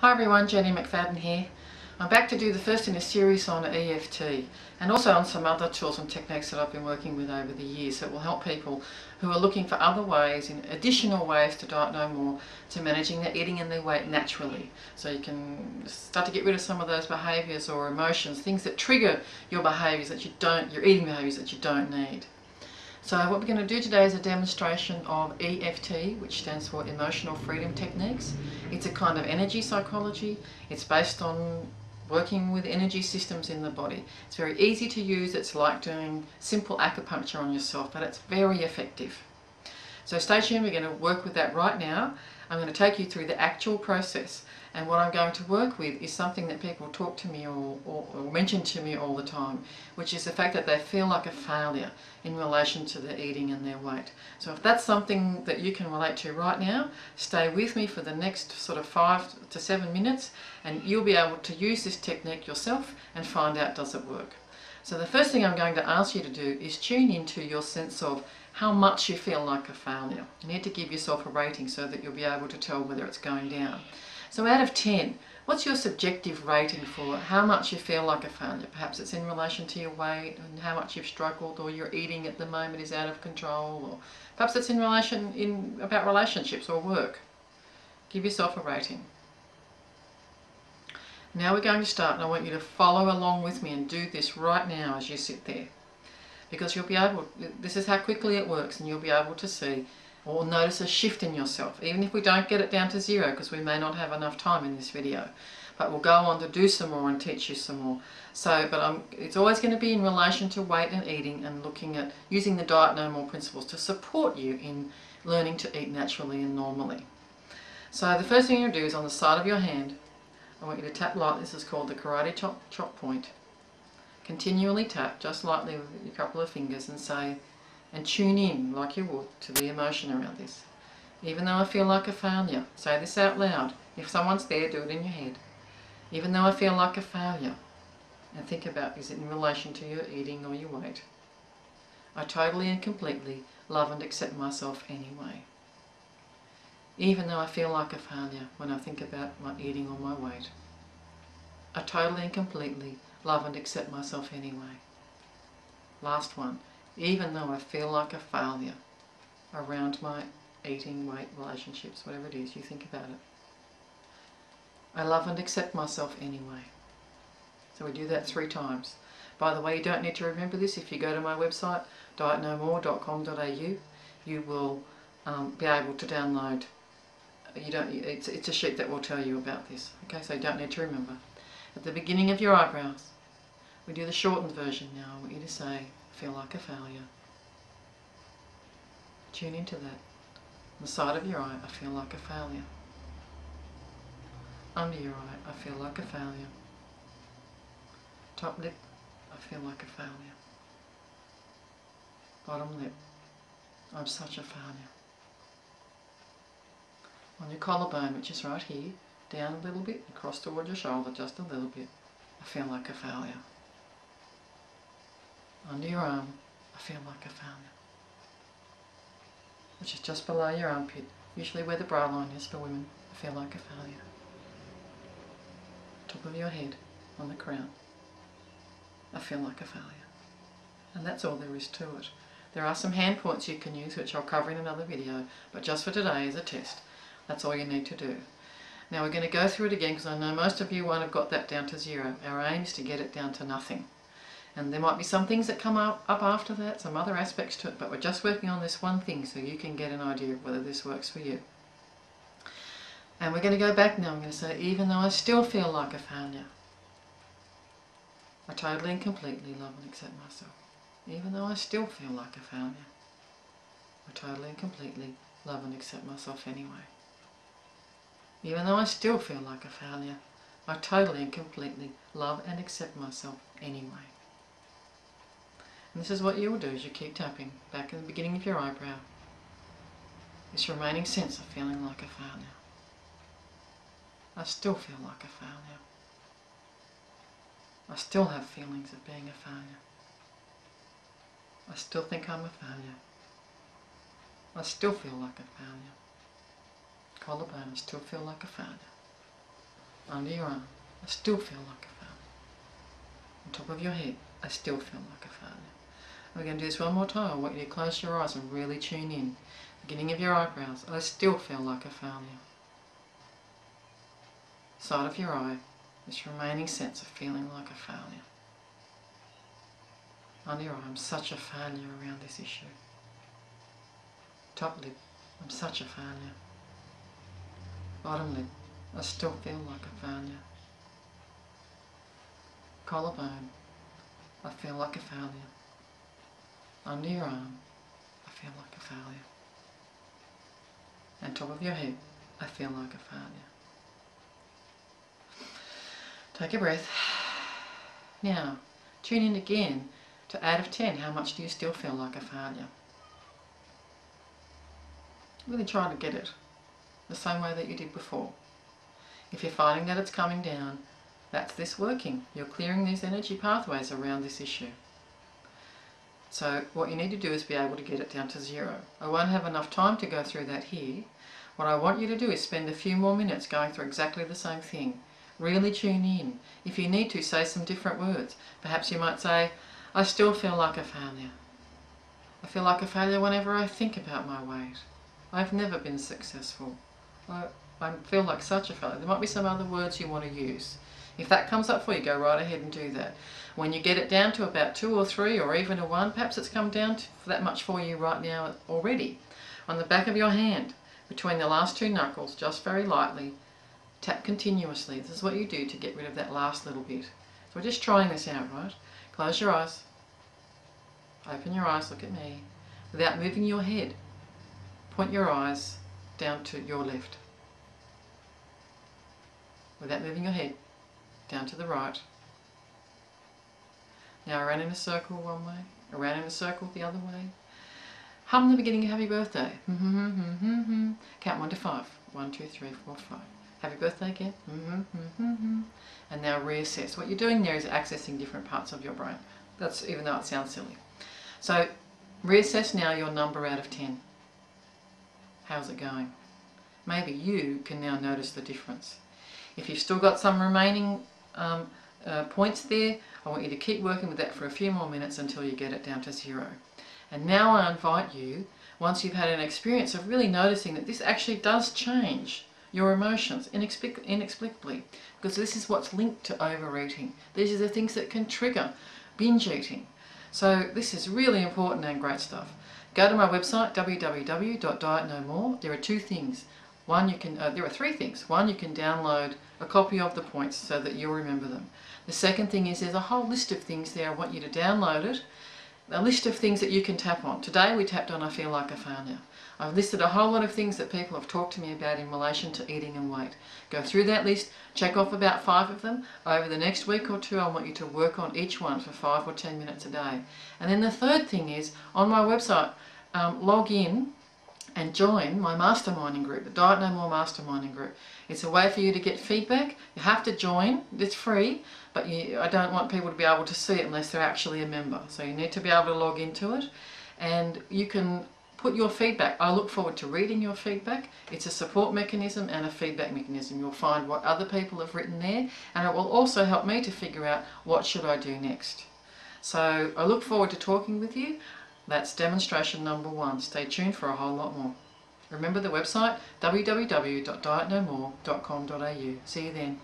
Hi everyone, Jenny McFadden here. I'm back to do the first in a series on EFT and also on some other tools and techniques that I've been working with over the years that will help people who are looking for other ways, additional ways to diet no more, to managing their eating and their weight naturally. So you can start to get rid of some of those behaviours or emotions, things that trigger your behaviours that you don't, your eating behaviours that you don't need. So what we're going to do today is a demonstration of EFT, which stands for Emotional Freedom Techniques. It's a kind of energy psychology. It's based on working with energy systems in the body. It's very easy to use. It's like doing simple acupuncture on yourself, but it's very effective. So stay tuned, we're going to work with that right now. I'm going to take you through the actual process, and what I'm going to work with is something that people talk to me or mention to me all the time, which is the fact that they feel like a failure in relation to their eating and their weight. So if that's something that you can relate to right now, stay with me for the next sort of 5 to 7 minutes and you'll be able to use this technique yourself and find out, does it work. So the first thing I'm going to ask you to do is tune into your sense of how much you feel like a failure. You need to give yourself a rating so that you'll be able to tell whether it's going down. So out of 10, what's your subjective rating for how much you feel like a failure? Perhaps it's in relation to your weight and how much you've struggled, or your eating at the moment is out of control, or perhaps it's about relationships or work. Give yourself a rating. Now we're going to start, and I want you to follow along with me and do this right now as you sit there. Because you'll be able, this is how quickly it works, and you'll be able to see or notice a shift in yourself, even if we don't get it down to 0, because we may not have enough time in this video. But we'll go on to do some more and teach you some more. So, it's always going to be in relation to weight and eating, and looking at using the Diet No More principles to support you in learning to eat naturally and normally. So the first thing you're going to do is on the side of your hand, I want you to tap lightly. This is called the karate chop point. Continually tap, just lightly with a couple of fingers, and say, and tune in like you would to the emotion around this. Even though I feel like a failure, say this out loud. If someone's there, do it in your head. Even though I feel like a failure, and think about, is it in relation to your eating or your weight? I totally and completely love and accept myself anyway. Even though I feel like a failure when I think about my eating or my weight, I totally and completely love and accept myself anyway. Last one. Even though I feel like a failure around my eating, weight, relationships, whatever it is, you think about it. I love and accept myself anyway. So we do that 3 times. By the way, you don't need to remember this. If you go to my website, dietnomore.com.au, you will be able to download. It's a sheet that will tell you about this. Okay, so you don't need to remember. At the beginning of your eyebrows, we do the shortened version now. I want you to say, I feel like a failure. Tune into that. On the side of your eye, I feel like a failure. Under your eye, I feel like a failure. Top lip, I feel like a failure. Bottom lip, I'm such a failure. On your collarbone, which is right here, down a little bit, across towards your shoulder just a little bit, I feel like a failure. Under your arm, I feel like a failure. Which is just below your armpit, usually where the bra line is for women, I feel like a failure. Top of your head, on the crown, I feel like a failure. And that's all there is to it. There are some hand points you can use, which I'll cover in another video, but just for today as a test, that's all you need to do. Now we're going to go through it again, because I know most of you won't have got that down to 0. Our aim is to get it down to nothing. And there might be some things that come up after that, some other aspects to it, but we're just working on this one thing so you can get an idea of whether this works for you. And we're going to go back now. I'm going to say, even though I still feel like a failure, I totally and completely love and accept myself. Even though I still feel like a failure, I totally and completely love and accept myself anyway. Even though I still feel like a failure, I totally and completely love and accept myself anyway. And this is what you will do as you keep tapping back in the beginning of your eyebrow. This remaining sense of feeling like a failure. I still feel like a failure. I still have feelings of being a failure. I still think I'm a failure. I still feel like a failure. Collarbone, I still feel like a failure. under your arm, I still feel like a failure. On top of your head, I still feel like a failure. We're going to do this one more time. I want you to close your eyes and really tune in. Beginning of your eyebrows, I still feel like a failure. Side of your eye, this remaining sense of feeling like a failure. Under your eye, I'm such a failure around this issue. Top lip, I'm such a failure. Bottom lip, I still feel like a failure. Collarbone, I feel like a failure. Under your arm, I feel like a failure. And top of your head, I feel like a failure. Take a breath. Now, tune in again to out of 10, how much do you still feel like a failure? Really try to get it the same way that you did before. If you're finding that it's coming down, that's this working. You're clearing these energy pathways around this issue. So what you need to do is be able to get it down to 0. I won't have enough time to go through that here. What I want you to do is spend a few more minutes going through exactly the same thing. Really tune in. If you need to, say some different words. Perhaps you might say, I still feel like a failure. I feel like a failure whenever I think about my weight. I've never been successful. I feel like such a failure. There might be some other words you want to use. If that comes up for you, go right ahead and do that. When you get it down to about 2 or 3 or even a 1, perhaps it's come down to that much for you right now already. On the back of your hand, between the last 2 knuckles, just very lightly, tap continuously. This is what you do to get rid of that last little bit. So we're just trying this out, right? Close your eyes. Open your eyes, look at me. Without moving your head, point your eyes down to your left. Without moving your head, down to the right. Now around in a circle one way, around in a circle the other way. Hum the beginning of Happy Birthday. Count 1 to 5. 1, 2, 3, 4, 5. Happy birthday again. And now reassess. What you're doing there is accessing different parts of your brain. That's even though it sounds silly. So reassess now your number out of 10. How's it going? Maybe you can now notice the difference. If you've still got some remaining points there, I want you to keep working with that for a few more minutes until you get it down to 0. And now I invite you, once you've had an experience of really noticing that this actually does change your emotions inexplicably, because this is what's linked to overeating. These are the things that can trigger binge eating. So this is really important and great stuff. Go to my website, www.dietnomore. There are 2 things. There are 3 things. One, you can download a copy of the points so that you'll remember them. The second thing is there's a whole list of things there. I want you to download it. A list of things that you can tap on. Today we tapped on I feel like a failure. I've listed a whole lot of things that people have talked to me about in relation to eating and weight. Go through that list, check off about 5 of them. Over the next week or 2 I want you to work on each one for 5 or 10 minutes a day. And then the third thing is, on my website, log in and join my masterminding group, the Diet No More masterminding group. It's a way for you to get feedback. You have to join, it's free, but I don't want people to be able to see it unless they're actually a member. So you need to be able to log into it, and you can put your feedback. I look forward to reading your feedback. It's a support mechanism and a feedback mechanism. You'll find what other people have written there, and it will also help me to figure out what should I do next. So I look forward to talking with you. That's demonstration number 1. Stay tuned for a whole lot more. Remember the website, www.dietnomore.com.au. See you then.